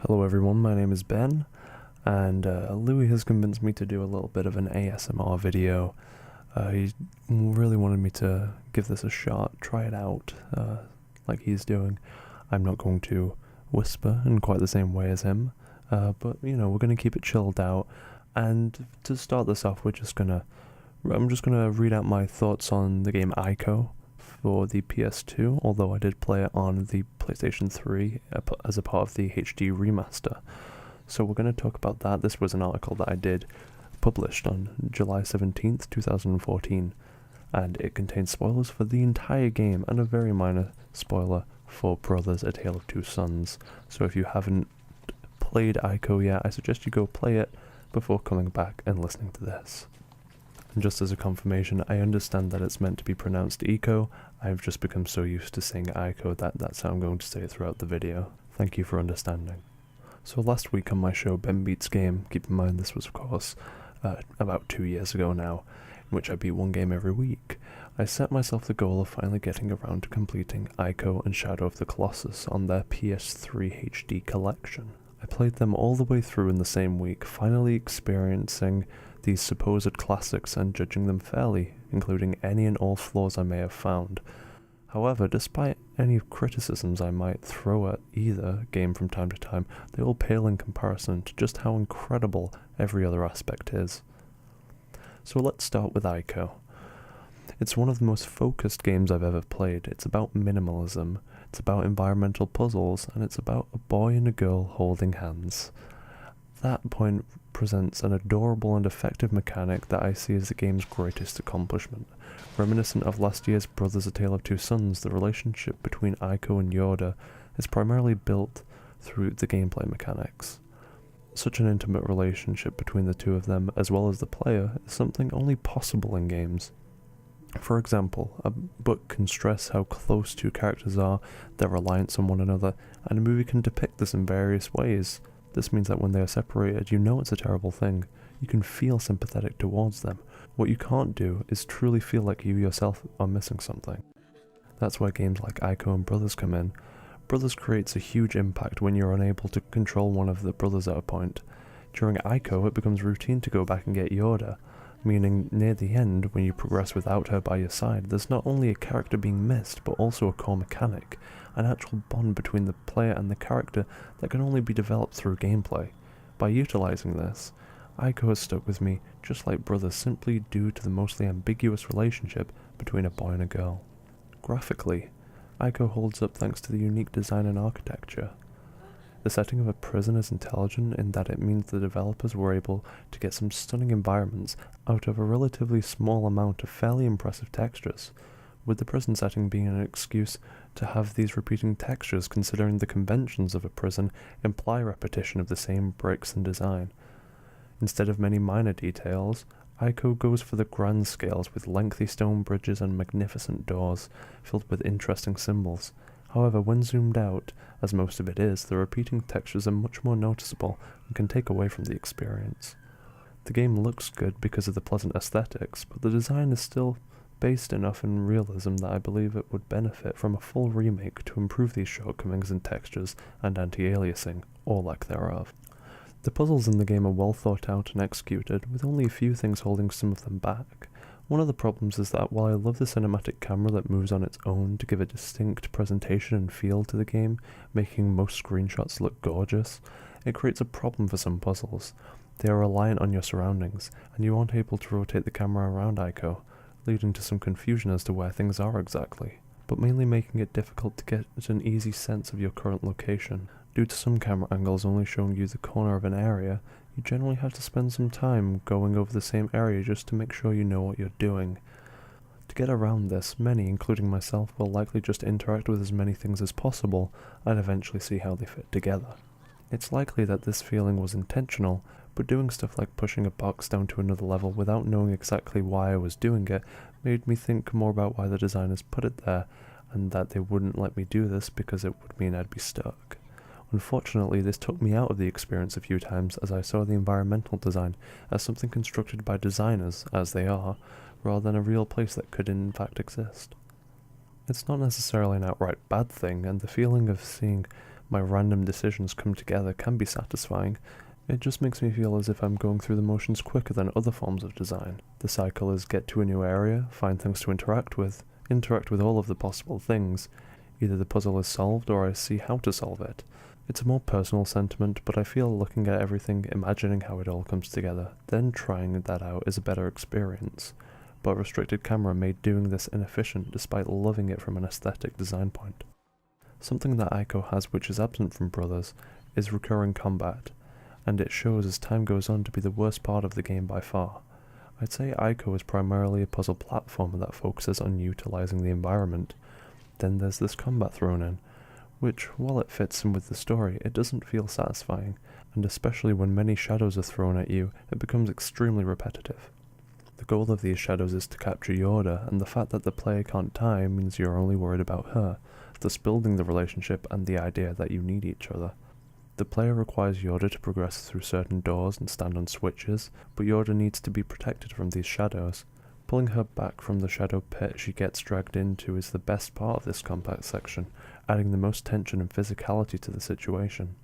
Hello everyone, my name is Ben, and Louis has convinced me to do a little bit of an ASMR video. He really wanted me to give this a shot, try it out, like he's doing. I'm not going to whisper in quite the same way as him, but you know, we're going to keep it chilled out, and to start this off, I'm just gonna read out my thoughts on the game ICO for the PS2, although I did play it on the PlayStation 3 as a part of the HD remaster. So we're going to talk about that. This was an article that I did published on July 17th, 2014, and it contains spoilers for the entire game and a very minor spoiler for Brothers: A Tale of Two Sons. So if you haven't played ICO yet, I suggest you go play it before coming back and listening to this. And just as a confirmation, I understand that it's meant to be pronounced ICO. I've just become so used to saying ICO that that's how I'm going to say it throughout the video. Thank you for understanding. So last week on my show Ben Beats Game, keep in mind this was of course about 2 years ago now, in which I beat one game every week, I set myself the goal of finally getting around to completing ICO and Shadow of the Colossus on their PS3 HD collection. I played them all the way through in the same week, finally experiencing these supposed classics and judging them fairly, including any and all flaws I may have found. However, despite any criticisms I might throw at either game from time to time, they all pale in comparison to just how incredible every other aspect is. So let's start with ICO. It's one of the most focused games I've ever played. It's about minimalism, it's about environmental puzzles, and it's about a boy and a girl holding hands. That point presents an adorable and effective mechanic that I see as the game's greatest accomplishment. Reminiscent of last year's Brothers: A Tale of Two Sons, the relationship between ICO and Yoda is primarily built through the gameplay mechanics. Such an intimate relationship between the two of them, as well as the player, is something only possible in games. For example, a book can stress how close two characters are, their reliance on one another, and a movie can depict this in various ways. This means that when they are separated, you know it's a terrible thing. You can feel sympathetic towards them. What you can't do is truly feel like you yourself are missing something. That's where games like ICO and Brothers come in. Brothers creates a huge impact when you're unable to control one of the brothers at a point. During ICO, it becomes routine to go back and get Yoda, meaning near the end, when you progress without her by your side, there's not only a character being missed, but also a core mechanic, an actual bond between the player and the character that can only be developed through gameplay. By utilizing this, ICO has stuck with me just like Brothers, simply due to the mostly ambiguous relationship between a boy and a girl. Graphically, ICO holds up thanks to the unique design and architecture. The setting of a prison is intelligent in that it means the developers were able to get some stunning environments out of a relatively small amount of fairly impressive textures, with the prison setting being an excuse to have these repeating textures, considering the conventions of a prison imply repetition of the same bricks and design. Instead of many minor details, ICO goes for the grand scales with lengthy stone bridges and magnificent doors filled with interesting symbols. However, when zoomed out, as most of it is, the repeating textures are much more noticeable and can take away from the experience. The game looks good because of the pleasant aesthetics, but the design is still based enough in realism that I believe it would benefit from a full remake to improve these shortcomings in textures and anti-aliasing, or lack thereof. The puzzles in the game are well thought out and executed, with only a few things holding some of them back. One of the problems is that while I love the cinematic camera that moves on its own to give a distinct presentation and feel to the game, making most screenshots look gorgeous, it creates a problem for some puzzles. They are reliant on your surroundings, and you aren't able to rotate the camera around ICO, leading to some confusion as to where things are exactly, but mainly making it difficult to get an easy sense of your current location. Due to some camera angles only showing you the corner of an area, you generally have to spend some time going over the same area just to make sure you know what you're doing. To get around this, many, including myself, will likely just interact with as many things as possible and eventually see how they fit together. It's likely that this feeling was intentional, but doing stuff like pushing a box down to another level without knowing exactly why I was doing it made me think more about why the designers put it there, and that they wouldn't let me do this because it would mean I'd be stuck. Unfortunately, this took me out of the experience a few times, as I saw the environmental design as something constructed by designers, as they are, rather than a real place that could in fact exist. It's not necessarily an outright bad thing, and the feeling of seeing my random decisions come together can be satisfying. It just makes me feel as if I'm going through the motions quicker than other forms of design. The cycle is get to a new area, find things to interact with all of the possible things. Either the puzzle is solved or I see how to solve it. It's a more personal sentiment, but I feel looking at everything, imagining how it all comes together, then trying that out is a better experience. But restricted camera made doing this inefficient despite loving it from an aesthetic design point. Something that ICO has which is absent from Brothers is recurring combat, and it shows as time goes on to be the worst part of the game by far. I'd say ICO is primarily a puzzle platformer that focuses on utilising the environment. Then there's this combat thrown in, which, while it fits in with the story, it doesn't feel satisfying, and especially when many shadows are thrown at you, it becomes extremely repetitive. The goal of these shadows is to capture Yoda, and the fact that the player can't die means you're only worried about her, thus building the relationship and the idea that you need each other. The player requires Yoda to progress through certain doors and stand on switches, but Yoda needs to be protected from these shadows. Pulling her back from the shadow pit she gets dragged into is the best part of this combat section, adding the most tension and physicality to the situation.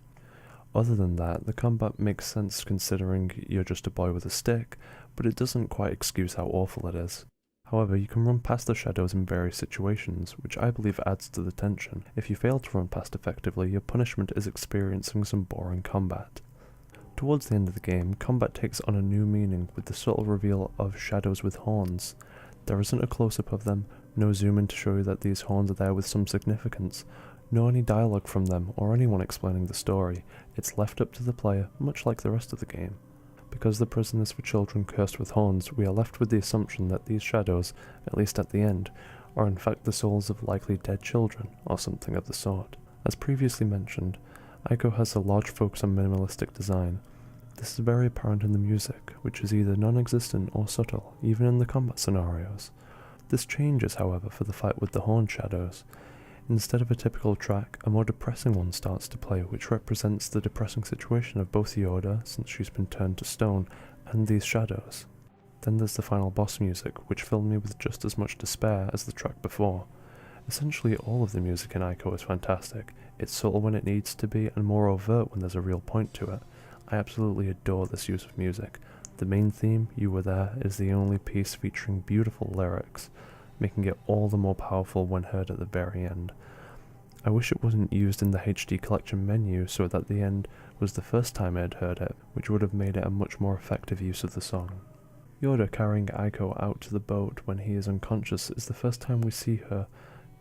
Other than that, the combat makes sense considering you're just a boy with a stick, but it doesn't quite excuse how awful it is. However, you can run past the shadows in various situations, which I believe adds to the tension. If you fail to run past effectively, your punishment is experiencing some boring combat. Towards the end of the game, combat takes on a new meaning with the subtle reveal of shadows with horns. There isn't a close-up of them, no zoom in to show you that these horns are there with some significance, nor any dialogue from them or anyone explaining the story. It's left up to the player, much like the rest of the game. Because the prison is for children cursed with horns, we are left with the assumption that these shadows, at least at the end, are in fact the souls of likely dead children, or something of the sort. As previously mentioned, ICO has a large focus on minimalistic design. This is very apparent in the music, which is either non-existent or subtle, even in the combat scenarios. This changes, however, for the fight with the horn shadows. Instead of a typical track, a more depressing one starts to play, which represents the depressing situation of both Yoda, since she's been turned to stone, and these shadows. Then there's the final boss music, which filled me with just as much despair as the track before. Essentially all of the music in ICO is fantastic. It's subtle when it needs to be, and more overt when there's a real point to it. I absolutely adore this use of music. The main theme, You Were There, is the only piece featuring beautiful lyrics, making it all the more powerful when heard at the very end. I wish it wasn't used in the HD collection menu so that the end was the first time I had heard it, which would have made it a much more effective use of the song. Yoda carrying Aiko out to the boat when he is unconscious is the first time we see her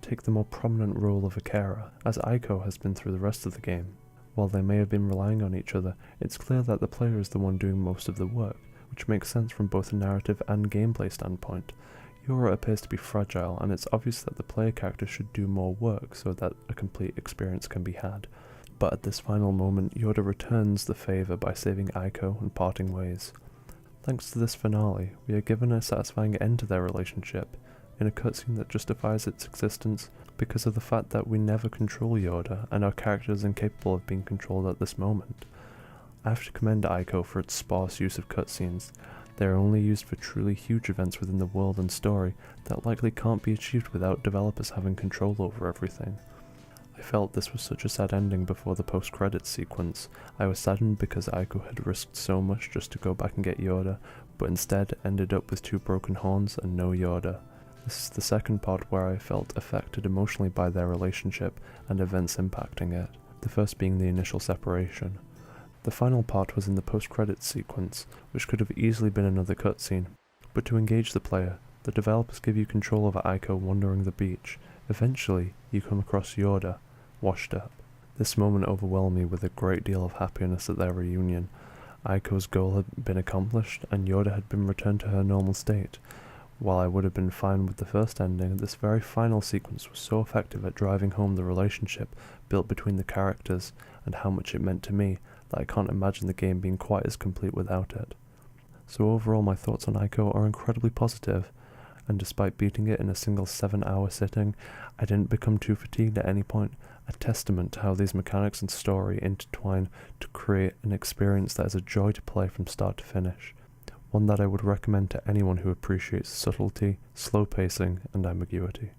take the more prominent role of a carer, as Aiko has been through the rest of the game. While they may have been relying on each other, it's clear that the player is the one doing most of the work, which makes sense from both a narrative and gameplay standpoint. Yora appears to be fragile, and it's obvious that the player character should do more work so that a complete experience can be had. But at this final moment, Yoda returns the favour by saving Aiko and parting ways. Thanks to this finale, we are given a satisfying end to their relationship, in a cutscene that justifies its existence because of the fact that we never control Yoda and our character is incapable of being controlled at this moment. I have to commend Aiko for its sparse use of cutscenes. They are only used for truly huge events within the world and story that likely can't be achieved without developers having control over everything. I felt this was such a sad ending before the post-credits sequence. I was saddened because Aiko had risked so much just to go back and get Yoda, but instead ended up with 2 broken horns and no Yoda. This is the second part where I felt affected emotionally by their relationship and events impacting it, the first being the initial separation. The final part was in the post-credits sequence, which could have easily been another cutscene, but to engage the player, the developers give you control over Aiko wandering the beach. Eventually, you come across Yoda, washed up. This moment overwhelmed me with a great deal of happiness at their reunion. Aiko's goal had been accomplished, and Yoda had been returned to her normal state. While I would have been fine with the first ending, this very final sequence was so effective at driving home the relationship built between the characters and how much it meant to me that I can't imagine the game being quite as complete without it. So overall my thoughts on ICO are incredibly positive, and despite beating it in a single 7-hour sitting, I didn't become too fatigued at any point, a testament to how these mechanics and story intertwine to create an experience that is a joy to play from start to finish. One that I would recommend to anyone who appreciates subtlety, slow pacing, and ambiguity.